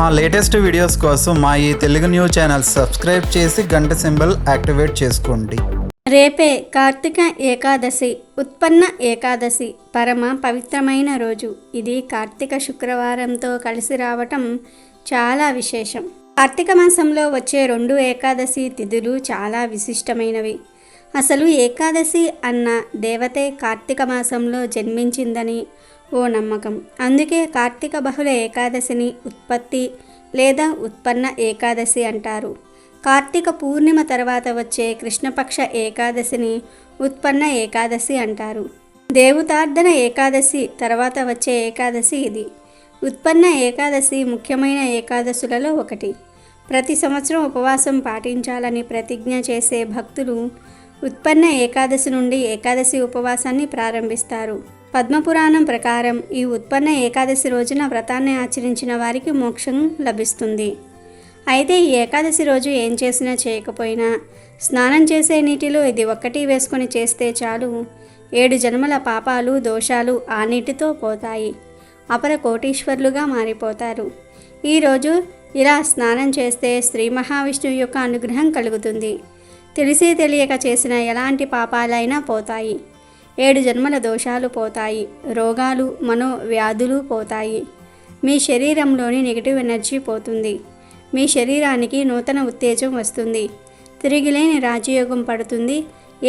మా latest videos కోసం మా ఈ తెలుగు న్యూస్ ఛానల్ సబ్స్క్రైబ్ చేసి గంట సింబల్ యాక్టివేట్ చేసుకోండి. రేపే కార్తీక ఏకాదశి, ఉత్పన్న ఏకాదశి, పరమ పవిత్రమైన రోజు. ఇది కార్తీక శుక్రవారంతో కలిసి రావటం చాలా విశేషం. కార్తీక మాసంలో వచ్చే 2 ఏకాదశి తిథులు చాలా విశిష్టమైనవి. అసలు ఏకాదశి అన్న దేవతే కార్తీక మాసంలో జన్మించిందని ఓ నమ్మకం. అందుకే కార్తీక బహుళ ఏకాదశిని ఉత్పత్తి లేదా ఉత్పన్న ఏకాదశి అంటారు. కార్తీక పూర్ణిమ తర్వాత వచ్చే కృష్ణపక్ష ఏకాదశిని ఉత్పన్న ఏకాదశి అంటారు. దేవతార్ధన ఏకాదశి తర్వాత వచ్చే ఏకాదశి ఇది. ఉత్పన్న ఏకాదశి ముఖ్యమైన ఏకాదశులలో ఒకటి. ప్రతి సంవత్సరం ఉపవాసం పాటించాలని ప్రతిజ్ఞ చేసే భక్తులు ఉత్పన్న ఏకాదశి నుండి ఏకాదశి ఉపవాసాన్ని ప్రారంభిస్తారు. పద్మపురాణం ప్రకారం ఈ ఉత్పన్న ఏకాదశి రోజున వ్రతాన్ని ఆచరించిన వారికి మోక్షం లభిస్తుంది. అయితే ఈ ఏకాదశి రోజు ఏం చేసినా చేయకపోయినా స్నానం చేసే నీటిలో ఇది ఒక్కటి వేసుకొని చేస్తే చాలు 7 జన్మల పాపాలు దోషాలు ఆ నీటితో పోతాయి. అపర కోటీశ్వరులుగా మారిపోతారు. ఈరోజు ఇలా స్నానం చేస్తే శ్రీ మహావిష్ణువు యొక్క అనుగ్రహం కలుగుతుంది. తెలిసి తెలియక చేసిన ఎలాంటి పాపాలైనా పోతాయి. 7 జన్మల దోషాలు పోతాయి. రోగాలు మనోవ్యాధులు పోతాయి. మీ శరీరంలోని నెగిటివ్ ఎనర్జీ పోతుంది. మీ శరీరానికి నూతన ఉత్తేజం వస్తుంది. తిరిగిలేని రాజయోగం పడుతుంది.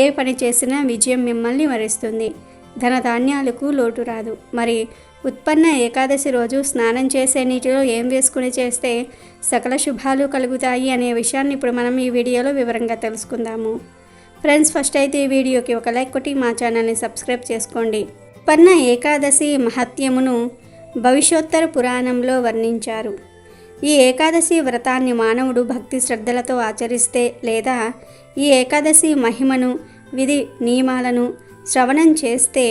ఏ పని చేసినా విజయం మిమ్మల్ని వరిస్తుంది. ధనధాన్యాలకు లోటు రాదు. మరి ఉత్పన్న ఏకాదశి రోజు స్నానం చేసే నీటిలో ఏం వేసుకుని చేస్తే సకల శుభాలు కలుగుతాయి అనే విషయాన్ని ఇప్పుడు మనం ఈ వీడియోలో వివరంగా తెలుసుకుందాము. ఫ్రెండ్స్, ఫస్ట్ అయితే ఈ వీడియోకి ఒక లైక్ కొట్టి మా ఛానల్ని సబ్స్క్రైబ్ చేసుకోండి. ఉత్పన్న ఏకాదశి మహత్యమును భవిష్యోత్తర పురాణంలో వర్ణించారు. ఈ ఏకాదశి వ్రతాన్ని మానవుడు భక్తి శ్రద్ధలతో ఆచరిస్తే లేదా ఈ ఏకాదశి మహిమను విధి నియమాలను శ్రవణం చేస్తే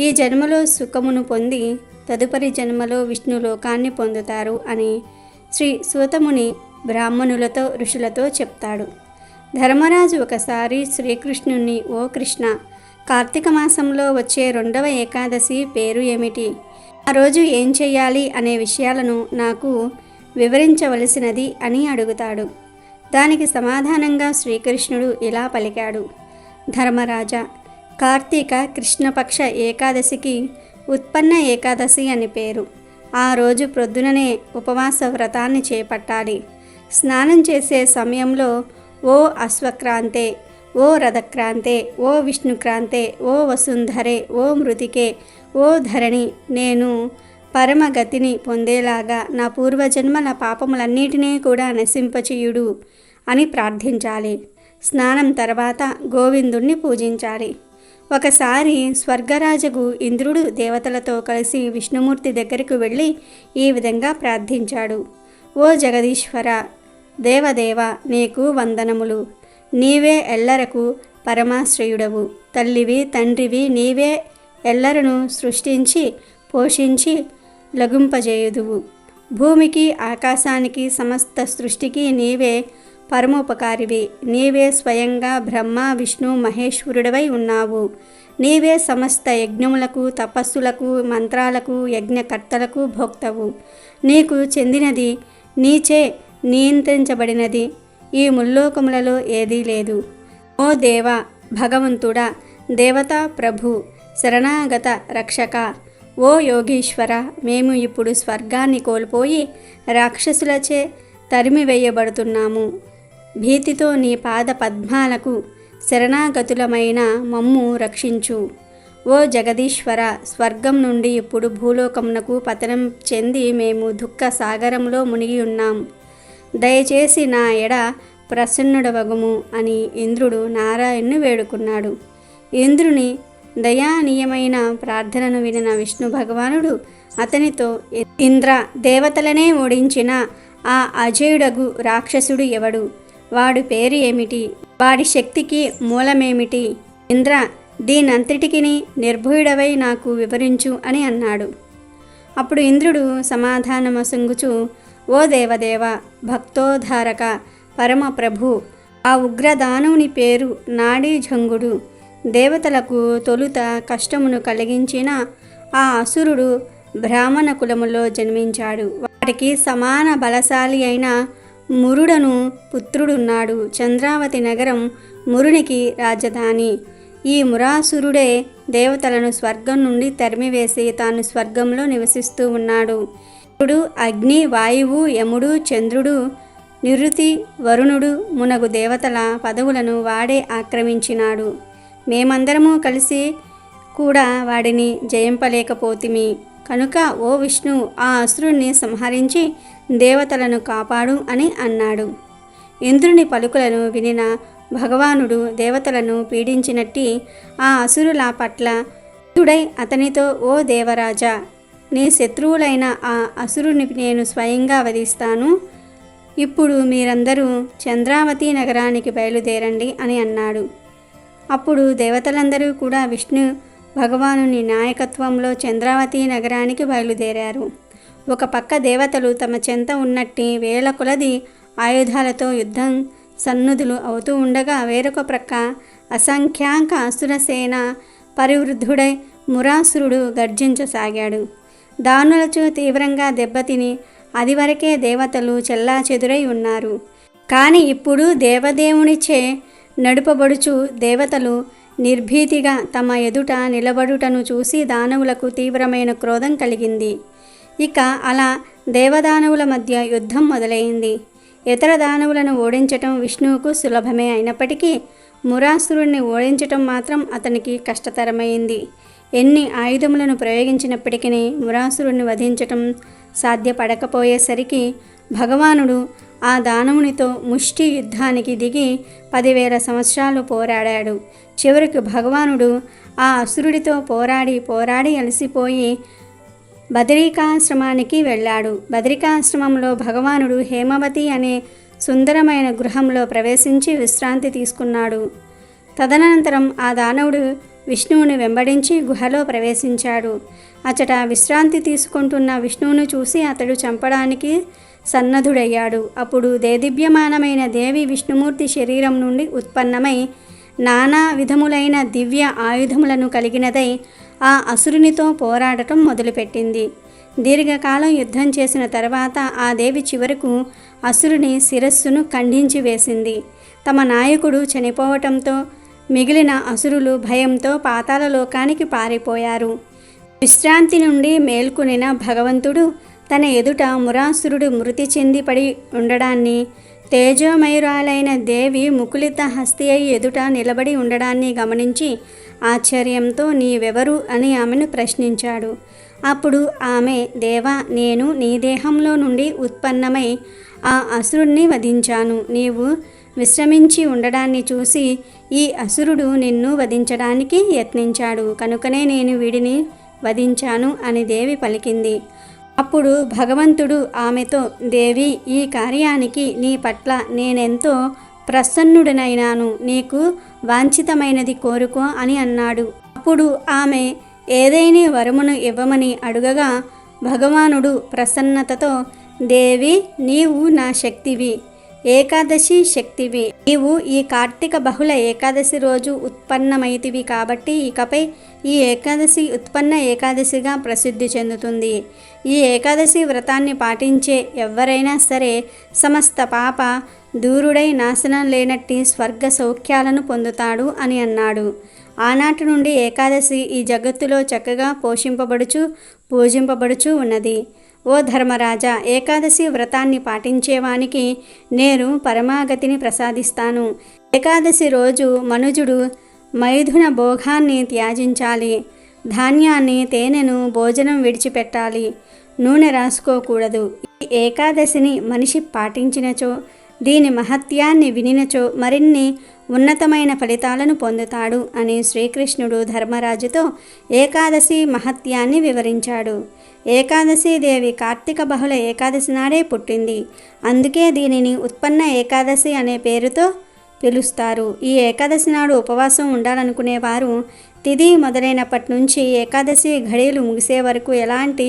ఈ జన్మలో సుఖమును పొంది తదుపరి జన్మలో విష్ణు లోకాన్ని పొందుతారు అని శ్రీ సూతముని బ్రాహ్మణులతో ఋషులతో చెప్తాడు. ధర్మరాజు ఒకసారి శ్రీకృష్ణుని, ఓ కృష్ణ, కార్తీక మాసంలో వచ్చే 2వ ఏకాదశి పేరు ఏమిటి? ఆ రోజు ఏం చెయ్యాలి అనే విషయాలను నాకు వివరించవలసినది అని అడుగుతాడు. దానికి సమాధానంగా శ్రీకృష్ణుడు ఇలా పలికాడు. ధర్మరాజా, కార్తీక కృష్ణపక్ష ఏకాదశికి ఉత్పన్న ఏకాదశి అని పేరు. ఆ రోజు ప్రొద్దుననే ఉపవాస వ్రతాన్ని చేపట్టాలి. స్నానం చేసే సమయంలో ఓ అశ్వక్రాంతే, ఓ రథక్రాంతే, ఓ విష్ణుక్రాంతే, ఓ వసుంధరే, ఓ మృతికే, ఓ ధరణి, నేను పరమగతిని పొందేలాగా నా పూర్వజన్మల పాపములన్నిటినీ కూడా నశింపచేయుడు అని ప్రార్థించాలి. స్నానం తర్వాత గోవిందుణ్ణి పూజించాలి. ఒకసారి స్వర్గరాజగు ఇంద్రుడు దేవతలతో కలిసి విష్ణుమూర్తి దగ్గరకు వెళ్ళి ఈ విధంగా ప్రార్థించాడు. ఓ జగదీశ్వర, దేవదేవ, నీకు వందనములు. నీవే ఎల్లరకు పరమాశ్రయుడవు. తల్లివి తండ్రివి నీవే. ఎల్లరను సృష్టించి పోషించి లగుంపజేయుదువు. భూమికి ఆకాశానికి సమస్త సృష్టికి నీవే పరమోపకారివి. నీవే స్వయంగా బ్రహ్మ విష్ణు మహేశ్వరుడవై ఉన్నావు. నీవే సమస్త యజ్ఞములకు తపస్సులకు మంత్రాలకు యజ్ఞకర్తలకు భోక్తవు. నీకు చెందినది నీచే నియంత్రించబడినది ఈ ముల్లోకములలో ఏదీ లేదు. ఓ దేవ, భగవంతుడా, దేవతా ప్రభు, శరణాగత రక్షక, ఓ యోగీశ్వర, మేము ఇప్పుడు స్వర్గాన్ని కోల్పోయి రాక్షసులచే తరిమివేయబడుతున్నాము. భీతితో నీ పాద పద్మాలకు శరణాగతులమైన మమ్ము రక్షించు. ఓ జగదీశ్వర, స్వర్గం నుండి ఇప్పుడు భూలోకమునకు పతనం చెంది మేము దుఃఖ సాగరంలో మునిగి ఉన్నాం. దయచేసి నా ఎడ ప్రసన్నుడవగుము అని ఇంద్రుడు నారాయణ్ణి వేడుకున్నాడు. ఇంద్రుని దయానీయమైన ప్రార్థనను వినిన విష్ణు భగవానుడు అతనితో, ఇంద్ర, దేవతలనే ఓడించిన ఆ అజేయుడగు రాక్షసుడు ఎవడు? వాడి పేరు ఏమిటి? వాడి శక్తికి మూలమేమిటి? ఇంద్ర, దీనంతటికి నిర్భయుడవై నాకు వివరించు అని అన్నాడు. అప్పుడు ఇంద్రుడు సమాధానమసంగుచు, ఓ దేవదేవ, భక్తోద్ధారక, పరమప్రభు, ఆ ఉగ్రదానవుని పేరు నాడీజంగుడు. దేవతలకు తొలుత కష్టమును కలిగించిన ఆ అసురుడు బ్రాహ్మణ కులములో జన్మించాడు. వాడి వారికి సమాన బలశాలి అయిన మురుడను పుత్రుడున్నాడు. చంద్రావతి నగరం మురునికి రాజధాని. ఈ మురాసురుడే దేవతలను స్వర్గం నుండి తరిమివేసి తాను స్వర్గంలో నివసిస్తూ ఉన్నాడు. ఇప్పుడు అగ్ని, వాయువు, యముడు, చంద్రుడు, నిరుతి, వరుణుడు మునగు దేవతల పదవులను వాడే ఆక్రమించినాడు. మేమందరము కలిసి కూడా వాడిని జయింపలేకపోతిమి. కనుక ఓ విష్ణు, ఆ అసురుణ్ణి సంహరించి దేవతలను కాపాడు అని అన్నాడు. ఇంద్రుని పలుకులను వినిన భగవానుడు దేవతలను పీడించినట్టి ఆ అసురుల పట్ల తుడై అతనితో, ఓ దేవరాజా, నీ శత్రువులైన ఆ అసురుని నేను స్వయంగా వధిస్తాను. ఇప్పుడు మీరందరూ చంద్రావతి నగరానికి బయలుదేరండి అని అన్నాడు. అప్పుడు దేవతలందరూ కూడా విష్ణు భగవానుని నాయకత్వంలో చంద్రావతి నగరానికి బయలుదేరారు. ఒక పక్క దేవతలు తమ చెంత ఉన్నట్టి వేల కొలది ఆయుధాలతో యుద్ధం సన్నుదులు అవుతూ ఉండగా, వేరొక ప్రక్క అసంఖ్యాక అసురసేన పరివృద్ధుడై మురాసురుడు గర్జించసాగాడు. దానులచు తీవ్రంగా దెబ్బతిని అదివరకే దేవతలు చెల్లాచెదురై ఉన్నారు. కానీ ఇప్పుడు దేవదేవునిచే నడుపబడుచు దేవతలు నిర్భీతిగా తమ ఎదుట నిలబడుటను చూసి దానవులకు తీవ్రమైన క్రోధం కలిగింది. ఇక అలా దేవదానవుల మధ్య యుద్ధం మొదలైంది. ఇతర దానవులను ఓడించటం విష్ణువుకు సులభమే అయినప్పటికీ మురాసురుణ్ణి ఓడించటం మాత్రం అతనికి కష్టతరమైంది. ఎన్ని ఆయుధములను ప్రయోగించినప్పటికీ మురాసురుణ్ణి వధించటం సాధ్యపడకపోయేసరికి భగవానుడు ఆ దానవునితో ముష్టి యుద్ధానికి దిగి 10,000 సంవత్సరాలు పోరాడాడు. చివరికి భగవానుడు ఆ అసురుడితో పోరాడి అలసిపోయి బదరికాశ్రమానికి వెళ్ళాడు. బదరికాశ్రమంలో భగవానుడు హేమవతి అనే సుందరమైన గృహంలో ప్రవేశించి విశ్రాంతి తీసుకున్నాడు. తదనంతరం ఆ దానవుడు విష్ణువుని వెంబడించి గుహలో ప్రవేశించాడు. అచట విశ్రాంతి తీసుకుంటున్న విష్ణువును చూసి అతడు చంపడానికి సన్నద్ధుడయ్యాడు. అప్పుడు దేదీప్యమానమైన దేవి విష్ణుమూర్తి శరీరం నుండి ఉత్పన్నమై నానా విధములైన దివ్య ఆయుధములను కలిగినదై ఆ అసురునితో పోరాడటం మొదలుపెట్టింది. దీర్ఘకాలం యుద్ధం చేసిన తర్వాత ఆ దేవి చివరకు అసురుని శిరస్సును ఖండించి వేసింది. తమ నాయకుడు చనిపోవటంతో మిగిలిన అసురులు భయంతో పాతాళ లోకానికి పారిపోయారు. విశ్రాంతి నుండి మేల్కొనిన భగవంతుడు తన ఎదుట మురాసురుడు మృతి చెంది పడి ఉండడాన్ని, తేజోమయురాలైన దేవి ముకులిత హస్తి అయి ఎదుట నిలబడి ఉండడాన్ని గమనించి ఆశ్చర్యంతో, నీవెవరు అని ఆమెను ప్రశ్నించాడు. అప్పుడు ఆమె, దేవా, నేను నీ దేహంలో నుండి ఉత్పన్నమై ఆ అసురుణ్ణి వధించాను. నీవు విశ్రమించి ఉండడాన్ని చూసి ఈ అసురుడు నిన్ను వధించడానికి యత్నించాడు, కనుకనే నేను వీడిని వధించాను అని దేవి పలికింది. అప్పుడు భగవంతుడు ఆమెతో, దేవి, ఈ కార్యానికి నీ పట్ల నేనెంతో ప్రసన్నుడనైనాను. నీకు వాంఛితమైనది కోరుకో అని అన్నాడు. అప్పుడు ఆమె ఏదైనా వరమును ఇవ్వమని అడుగగా భగవానుడు ప్రసన్నతతో, దేవి, నీవు నా శక్తివి, ఏకాదశి శక్తివి. నీవు ఈ కార్తీక బహుళ ఏకాదశి రోజు ఉత్పన్నమైతివి కాబట్టి ఇకపై ఈ ఏకాదశి ఉత్పన్న ఏకాదశిగా ప్రసిద్ధి చెందుతుంది. ఈ ఏకాదశి వ్రతాన్ని పాటించే ఎవరైనా సరే సమస్త పాప దూరుడై నాశనం లేనట్టి స్వర్గ సౌఖ్యాలను పొందుతాడు అని అన్నాడు. ఆనాటి నుండి ఏకాదశి ఈ జగత్తులో చక్కగా పూజింపబడుచు ఉన్నది. ఓ ధర్మరాజా, ఏకాదశి వ్రతాన్ని పాటించేవానికి నేను పరమాగతిని ప్రసాదిస్తాను. ఏకాదశి రోజు మనుజుడు మైథున భోగాన్ని త్యాజించాలి. ధాన్యాన్ని, తేనెను, భోజనం విడిచిపెట్టాలి. నూనె రాసుకోకూడదు. ఈ ఏకాదశిని మనిషి పాటించినచో, దీని మహత్యాన్ని వినినచో మరిన్ని ఉన్నతమైన ఫలితాలను పొందుతాడు అని శ్రీకృష్ణుడు ధర్మరాజుతో ఏకాదశి మహత్యాన్ని వివరించాడు. ఏకాదశి దేవి కార్తీక బహుళ ఏకాదశి నాడే పుట్టింది. అందుకే దీనిని ఉత్పన్న ఏకాదశి అనే పేరుతో పిలుస్తారు. ఈ ఏకాదశి నాడు ఉపవాసం ఉండాలనుకునేవారు తిథి మొదలైనప్పటి నుంచి ఏకాదశి ఘడియలు ముగిసే వరకు ఎలాంటి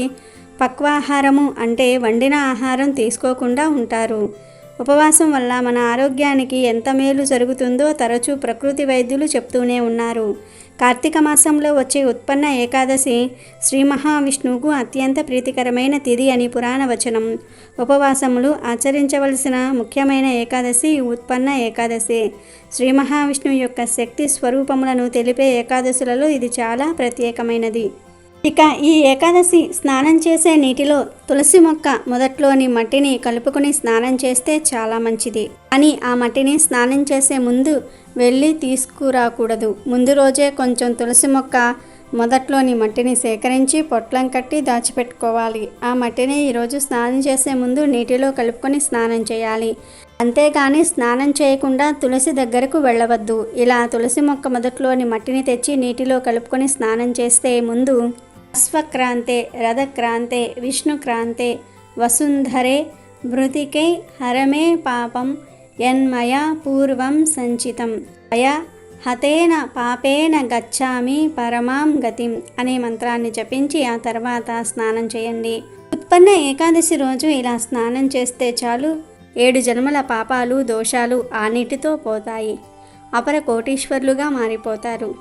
పక్వాహారము అంటే వండిన ఆహారం తీసుకోకుండా ఉంటారు. ఉపవాసం వల్ల మన ఆరోగ్యానికి ఎంత మేలు జరుగుతుందో తరచూ ప్రకృతి వైద్యులు చెప్తూనే ఉన్నారు. కార్తీక మాసంలో వచ్చే ఉత్పన్న ఏకాదశి శ్రీ మహావిష్ణువుకు అత్యంత ప్రీతికరమైన తిథి అని పురాణ వచనం. ఉపవాసములు ఆచరించవలసిన ముఖ్యమైన ఏకాదశి ఉత్పన్న ఏకాదశి. శ్రీ మహావిష్ణువు యొక్క శక్తి స్వరూపములను తెలిపే ఏకాదశులలో ఇది చాలా ప్రత్యేకమైనది. ఇక ఈ ఏకాదశి స్నానం చేసే నీటిలో తులసి మొక్క మొదట్లోని మట్టిని కలుపుకొని స్నానం చేస్తే చాలా మంచిది. అని ఆ మట్టిని స్నానం చేసే ముందు వెళ్ళి తీసుకురాకూడదు. ముందు రోజే కొంచెం తులసి మొక్క మొదట్లోని మట్టిని సేకరించి పొట్లం కట్టి దాచిపెట్టుకోవాలి. ఆ మట్టిని ఈరోజు స్నానం చేసే ముందు నీటిలో కలుపుకొని స్నానం చేయాలి. అంతేగాని స్నానం చేయకుండా తులసి దగ్గరకు వెళ్ళవద్దు. ఇలా తులసి మొక్క మొదట్లోని మట్టిని తెచ్చి నీటిలో కలుపుకొని స్నానం చేస్తే ముందు అశ్వక్రాంతే రథక్రాంతే విష్ణుక్రాంతే వసుంధరే భృతికే హరమే పాపం యన్మయా పూర్వం సంచితం అయ హతేన పాపేన గచ్చామి పరమాం గతిం అనే మంత్రాన్ని జపించి ఆ తర్వాత స్నానం చేయండి. ఉత్పన్న ఏకాదశి రోజు ఇలా స్నానం చేస్తే చాలు 7 జన్మల పాపాలు దోషాలు ఆ నీటితో పోతాయి. అపర కోటీశ్వర్లుగా మారిపోతారు.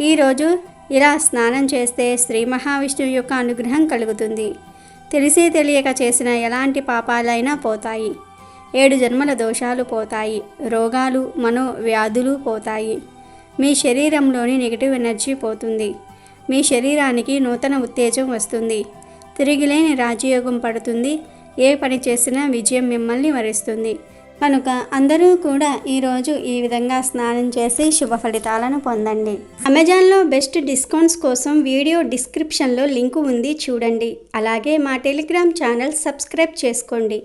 ఈరోజు ఇలా స్నానం చేస్తే శ్రీ మహావిష్ణువు యొక్క అనుగ్రహం కలుగుతుంది. తెలిసి తెలియక చేసిన ఎలాంటి పాపాలైనా పోతాయి. 7 జన్మల దోషాలు పోతాయి. రోగాలు మనోవ్యాధులు పోతాయి. మీ శరీరంలోని నెగిటివ్ ఎనర్జీ పోతుంది. మీ శరీరానికి నూతన ఉత్తేజం వస్తుంది. తిరిగిలేని రాజయోగం పడుతుంది. ఏ పని చేసినా విజయం మిమ్మల్ని వరిస్తుంది. కనుక అందరూ కూడా ఈరోజు ఈ విధంగా స్నానం చేసి శుభ ఫలితాలను పొందండి. అమెజాన్లో బెస్ట్ డిస్కౌంట్స్ కోసం వీడియో డిస్క్రిప్షన్లో లింకు ఉంది, చూడండి. అలాగే మా టెలిగ్రామ్ ఛానల్ సబ్స్క్రైబ్ చేసుకోండి.